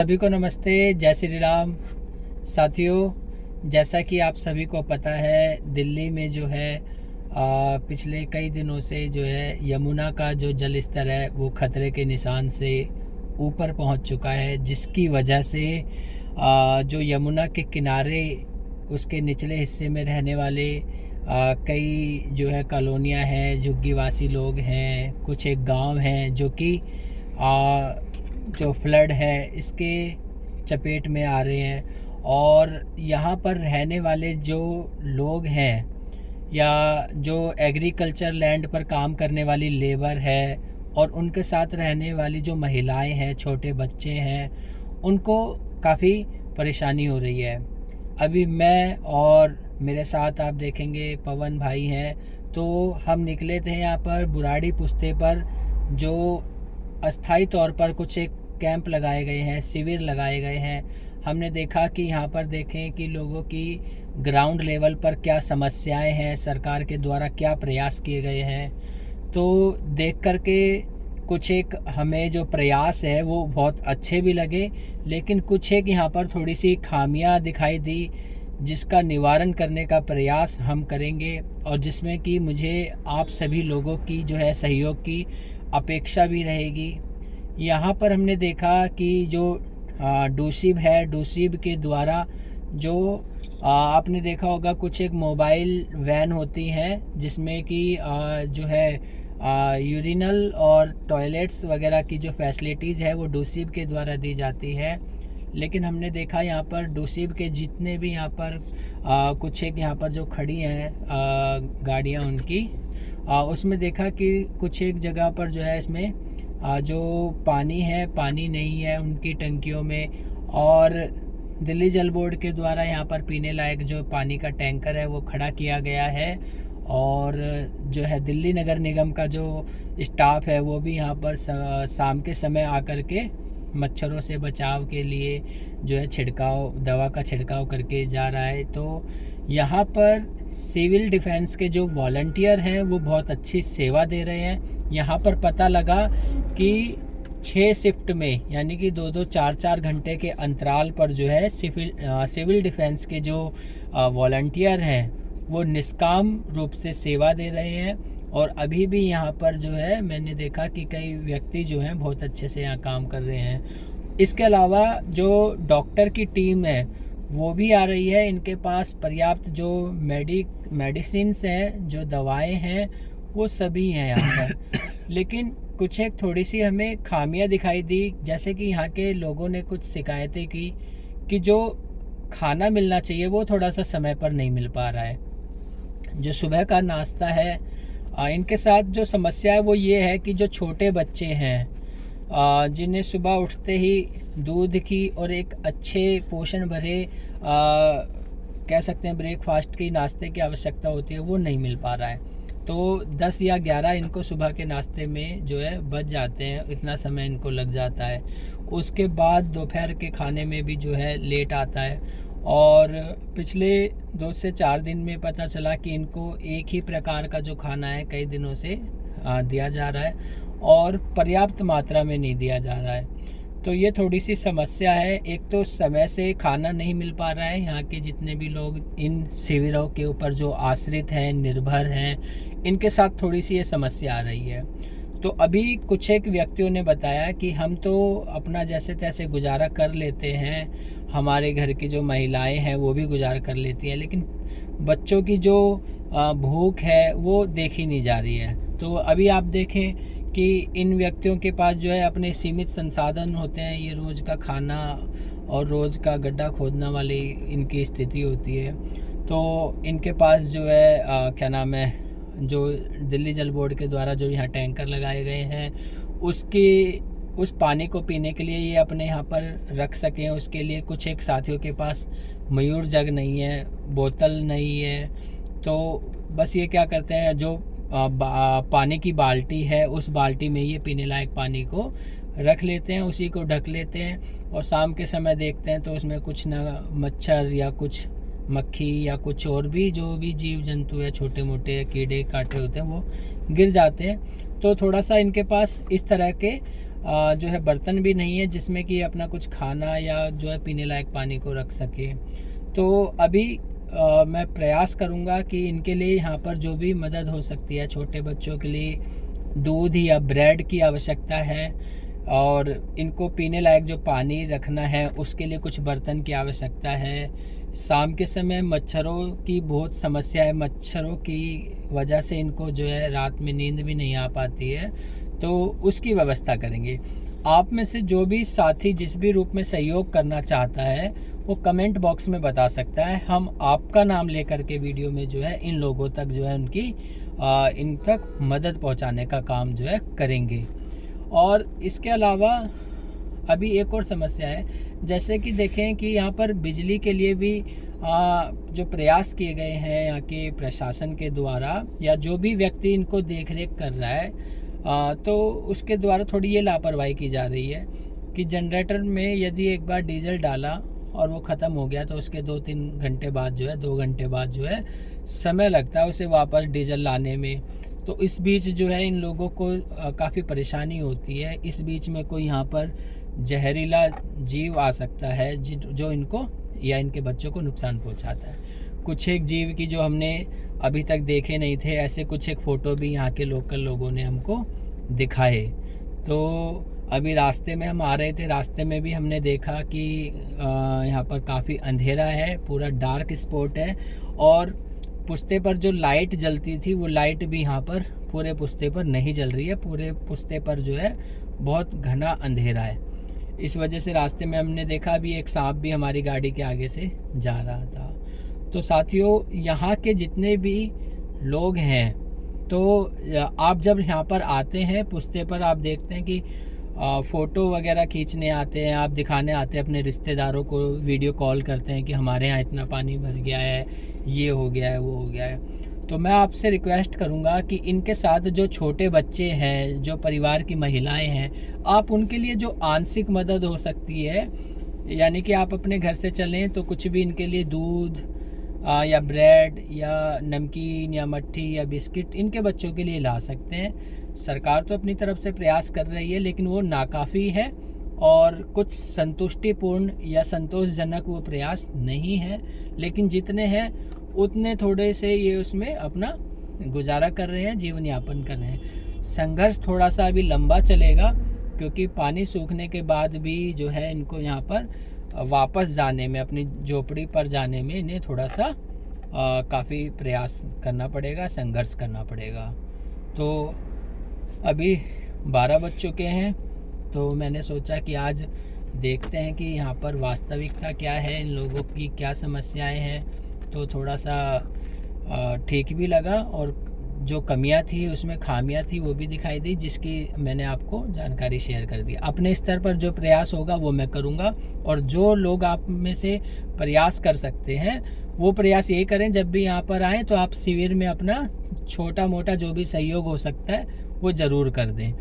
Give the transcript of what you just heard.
सभी को नमस्ते, जय श्री राम। साथियों, जैसा कि आप सभी को पता है, दिल्ली में जो है पिछले कई दिनों से जो है यमुना का जो जल स्तर है वो खतरे के निशान से ऊपर पहुंच चुका है, जिसकी वजह से जो यमुना के किनारे उसके निचले हिस्से में रहने वाले कई जो है कॉलोनियां हैं, झुग्गीवासी लोग हैं, कुछ एक गांव हैं जो कि जो फ्लड है इसके चपेट में आ रहे हैं। और यहाँ पर रहने वाले जो लोग हैं या जो एग्रीकल्चर लैंड पर काम करने वाली लेबर है और उनके साथ रहने वाली जो महिलाएं हैं, छोटे बच्चे हैं, उनको काफ़ी परेशानी हो रही है। अभी मैं और मेरे साथ आप देखेंगे पवन भाई हैं, तो हम निकले थे यहाँ पर बुराड़ी पुस्ते पर, जो अस्थाई तौर पर कुछ एक कैंप लगाए गए हैं, शिविर लगाए गए हैं। हमने देखा कि यहाँ पर देखें कि लोगों की ग्राउंड लेवल पर क्या समस्याएं हैं, सरकार के द्वारा क्या प्रयास किए गए हैं। तो देख कर के कुछ एक हमें जो प्रयास है वो बहुत अच्छे भी लगे, लेकिन कुछ एक यहाँ पर थोड़ी सी खामियां दिखाई दी, जिसका निवारण करने का प्रयास हम करेंगे और जिसमें कि मुझे आप सभी लोगों की जो है सहयोग की अपेक्षा भी रहेगी। यहाँ पर हमने देखा कि जो डूसिब है, डूसिब के द्वारा जो आपने देखा होगा कुछ एक मोबाइल वैन होती हैं, जिसमें कि जो है यूरिनल और टॉयलेट्स वगैरह की जो फैसिलिटीज़ है वो डूसिब के द्वारा दी जाती है। लेकिन हमने देखा यहाँ पर डूसिब के जितने भी यहाँ पर कुछ एक यहाँ पर जो खड़ी हैं गाड़ियाँ उनकी, उसमें देखा कि कुछ एक जगह पर जो है इसमें जो पानी है, पानी नहीं है उनकी टंकियों में। और दिल्ली जल बोर्ड के द्वारा यहाँ पर पीने लायक जो पानी का टैंकर है वो खड़ा किया गया है। और जो है दिल्ली नगर निगम का जो स्टाफ है वो भी यहाँ पर शाम के समय आकर के मच्छरों से बचाव के लिए जो है दवा का छिड़काव करके जा रहा है। तो यहाँ पर सिविल डिफेंस के जो वॉलंटियर हैं वो बहुत अच्छी सेवा दे रहे हैं। यहाँ पर पता लगा कि 6 शिफ्ट में, यानी कि 2-2 4-4 घंटे के अंतराल पर जो है सिविल डिफेंस के जो वॉलंटियर हैं वो निष्काम रूप से सेवा दे रहे हैं। और अभी भी यहाँ पर जो है मैंने देखा कि कई व्यक्ति जो हैं बहुत अच्छे से यहाँ काम कर रहे हैं। इसके अलावा जो डॉक्टर की टीम है वो भी आ रही है। इनके पास पर्याप्त जो मेडिसिन्स हैं, जो दवाएं हैं, वो सभी हैं यहाँ पर। लेकिन कुछ एक थोड़ी सी हमें खामियां दिखाई दी, जैसे कि यहाँ के लोगों ने कुछ शिकायतें की कि जो खाना मिलना चाहिए वो थोड़ा सा समय पर नहीं मिल पा रहा है। जो सुबह का नाश्ता है, इनके साथ जो समस्या है वो ये है कि जो छोटे बच्चे हैं जिन्हें सुबह उठते ही दूध की और एक अच्छे पोषण भरे कह सकते हैं ब्रेकफास्ट की, नाश्ते की आवश्यकता होती है, वो नहीं मिल पा रहा है। तो 10 या 11 इनको सुबह के नाश्ते में जो है बच जाते हैं, इतना समय इनको लग जाता है। उसके बाद दोपहर के खाने में भी जो है लेट आता है। और पिछले 2 से 4 दिन में पता चला कि इनको एक ही प्रकार का जो खाना है कई दिनों से दिया जा रहा है और पर्याप्त मात्रा में नहीं दिया जा रहा है। तो ये थोड़ी सी समस्या है। एक तो समय से खाना नहीं मिल पा रहा है। यहाँ के जितने भी लोग इन शिविरों के ऊपर जो आश्रित हैं, निर्भर हैं, इनके साथ थोड़ी सी ये समस्या आ रही है। तो अभी कुछ एक व्यक्तियों ने बताया कि हम तो अपना जैसे तैसे गुजारा कर लेते हैं, हमारे घर की जो महिलाएं हैं वो भी गुजारा कर लेती हैं, लेकिन बच्चों की जो भूख है वो देखी नहीं जा रही है। तो अभी आप देखें कि इन व्यक्तियों के पास जो है अपने सीमित संसाधन होते हैं, ये रोज़ का खाना और रोज़ का गड्ढा खोदना वाली इनकी स्थिति होती है। तो इनके पास जो है क्या नाम है, जो दिल्ली जल बोर्ड के द्वारा जो यहाँ टैंकर लगाए गए हैं उस पानी को पीने के लिए ये अपने यहाँ पर रख सकें, उसके लिए कुछ एक साथियों के पास मयूर जग नहीं है, बोतल नहीं है। तो बस ये क्या करते हैं, जो पानी की बाल्टी है उस बाल्टी में ये पीने लायक पानी को रख लेते हैं, उसी को ढक लेते हैं। और शाम के समय देखते हैं तो उसमें कुछ ना मच्छर या कुछ मक्खी या कुछ और भी जो भी जीव जंतु है, छोटे मोटे कीड़े कांटे होते हैं, वो गिर जाते हैं। तो थोड़ा सा इनके पास इस तरह के जो है बर्तन भी नहीं है जिसमें कि अपना कुछ खाना या जो है पीने लायक पानी को रख सके। तो अभी मैं प्रयास करूँगा कि इनके लिए यहाँ पर जो भी मदद हो सकती है, छोटे बच्चों के लिए दूध या ब्रेड की आवश्यकता है, और इनको पीने लायक जो पानी रखना है उसके लिए कुछ बर्तन की आवश्यकता है। शाम के समय मच्छरों की बहुत समस्या है, मच्छरों की वजह से इनको जो है रात में नींद भी नहीं आ पाती है, तो उसकी व्यवस्था करेंगे। आप में से जो भी साथी जिस भी रूप में सहयोग करना चाहता है वो कमेंट बॉक्स में बता सकता है। हम आपका नाम लेकर के वीडियो में जो है इन लोगों तक जो है उनकी इन तक मदद पहुंचाने का काम जो है करेंगे। और इसके अलावा अभी एक और समस्या है, जैसे कि देखें कि यहाँ पर बिजली के लिए भी जो प्रयास किए गए हैं यहाँ के प्रशासन के द्वारा, या जो भी व्यक्ति इनको देख रेख कर रहा है, तो उसके द्वारा थोड़ी ये लापरवाही की जा रही है कि जनरेटर में यदि एक बार डीजल डाला और वो ख़त्म हो गया तो उसके 2-3 घंटे बाद जो है 2 घंटे बाद जो है समय लगता है उसे वापस डीजल लाने में। तो इस बीच जो है इन लोगों को काफ़ी परेशानी होती है। इस बीच में कोई यहाँ पर जहरीला जीव आ सकता है जो इनको या इनके बच्चों को नुकसान पहुँचाता है। कुछ एक जीव की जो हमने अभी तक देखे नहीं थे, ऐसे कुछ एक फ़ोटो भी यहाँ के लोकल लोगों ने हमको दिखाए। तो अभी रास्ते में हम आ रहे थे, रास्ते में भी हमने देखा कि यहाँ पर काफ़ी अंधेरा है, पूरा डार्क स्पॉट है, और पुश्ते पर जो लाइट जलती थी वो लाइट भी यहाँ पर पूरे पुश्ते पर नहीं जल रही है। पूरे पुश्ते पर जो है बहुत घना अंधेरा है। इस वजह से रास्ते में हमने देखा भी एक सांप भी हमारी गाड़ी के आगे से जा रहा था। तो साथियों, यहाँ के जितने भी लोग हैं, तो आप जब यहाँ पर आते हैं पुश्ते पर, आप देखते हैं कि फ़ोटो वगैरह खींचने आते हैं, आप दिखाने आते हैं अपने रिश्तेदारों को, वीडियो कॉल करते हैं कि हमारे यहाँ इतना पानी भर गया है, ये हो गया है, वो हो गया है। तो मैं आपसे रिक्वेस्ट करूँगा कि इनके साथ जो छोटे बच्चे हैं, जो परिवार की महिलाएं हैं, आप उनके लिए जो आंशिक मदद हो सकती है, यानी कि आप अपने घर से चलें तो कुछ भी इनके लिए दूध या ब्रेड या नमकीन या मट्ठी या बिस्किट इनके बच्चों के लिए ला सकते हैं। सरकार तो अपनी तरफ से प्रयास कर रही है, लेकिन वो नाकाफ़ी है और कुछ संतुष्टिपूर्ण या संतोषजनक वो प्रयास नहीं है। लेकिन जितने हैं उतने थोड़े से ये उसमें अपना गुजारा कर रहे हैं, जीवन यापन कर रहे हैं। संघर्ष थोड़ा सा अभी लंबा चलेगा, क्योंकि पानी सूखने के बाद भी जो है इनको यहाँ पर वापस जाने में, अपनी झोपड़ी पर जाने में इन्हें थोड़ा सा काफ़ी प्रयास करना पड़ेगा, संघर्ष करना पड़ेगा। तो अभी 12 बज चुके हैं, तो मैंने सोचा कि आज देखते हैं कि यहाँ पर वास्तविकता क्या है, इन लोगों की क्या समस्याएं हैं। तो थोड़ा सा ठीक भी लगा, और जो कमियां थी उसमें खामियां थी वो भी दिखाई दी, जिसकी मैंने आपको जानकारी शेयर कर दी। अपने स्तर पर जो प्रयास होगा वो मैं करूँगा, और जो लोग आप में से प्रयास कर सकते हैं वो प्रयास ये करें, जब भी यहाँ पर आएँ तो आप शिविर में अपना छोटा मोटा जो भी सहयोग हो सकता है वो ज़रूर कर दें।